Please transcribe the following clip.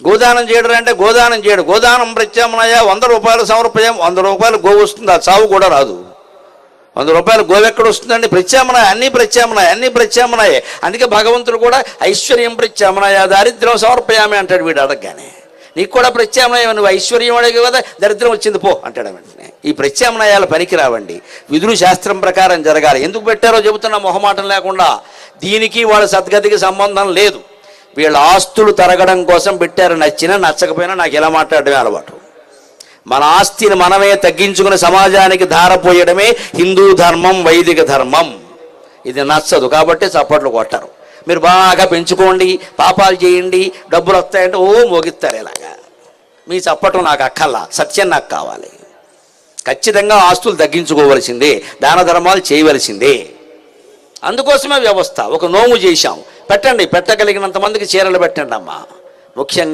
గోదానం చేయడం అంటే గోదానం చేయడు. గోదానం ప్రత్యామ్నాయ 100 రూపాయలు సమర్పయం, 100 రూపాయలు గోవు వస్తుంది, ఆ చావు కూడా రాదు. 100 రూపాయలు గోవు ఎక్కడ వస్తుందండి? ప్రత్యామ్నాయ, అన్నీ ప్రత్యామ్నాయ, అన్నీ ప్రత్యామ్నాయే. అందుకే భగవంతుడు కూడా ఐశ్వర్యం ప్రత్యామ్నాయ దారిద్ర్యం సమర్పయామి అంటాడు వీడు అడగగానే. నీకు కూడా ప్రత్యామ్నాయం, నువ్వు ఐశ్వర్యం అడిగే కదా, దరిద్రం వచ్చింది పో అంటాడు వెంటనే. ఈ ప్రత్యామ్నాయాలు పనికిరావండి. విధులు శాస్త్రం ప్రకారం జరగాలి. ఎందుకు పెట్టారో చెబుతున్నా మొహమాటం లేకుండా. దీనికి వాళ్ళ సద్గతికి సంబంధం లేదు. వీళ్ళ ఆస్తులు తరగడం కోసం పెట్టారు. నచ్చినా నచ్చకపోయినా నాకు ఇలా మాట్లాడమే అలవాటు. మన ఆస్తిని మనమే తగ్గించుకుని సమాజానికి ధారపోయడమే హిందూ ధర్మం, వైదిక ధర్మం. ఇది నచ్చదు కాబట్టి చప్పట్లు కొట్టారు. మీరు బాగా పెంచుకోండి, పాపాలు చేయండి, డబ్బులు వస్తాయంటే ఓ మోగిస్తారు. ఇలాగా మీ చప్పటం నాకు అక్కల్లా, సత్యం నాకు కావాలి. ఖచ్చితంగా ఆస్తులు తగ్గించుకోవలసిందే, దాన ధర్మాలు చేయవలసిందే. అందుకోసమే వ్యవస్థ. ఒక నోము చేశాం, పెట్టండి, పెట్టగలిగినంత మందికి చీరలు పెట్టండి అమ్మా. ముఖ్యంగా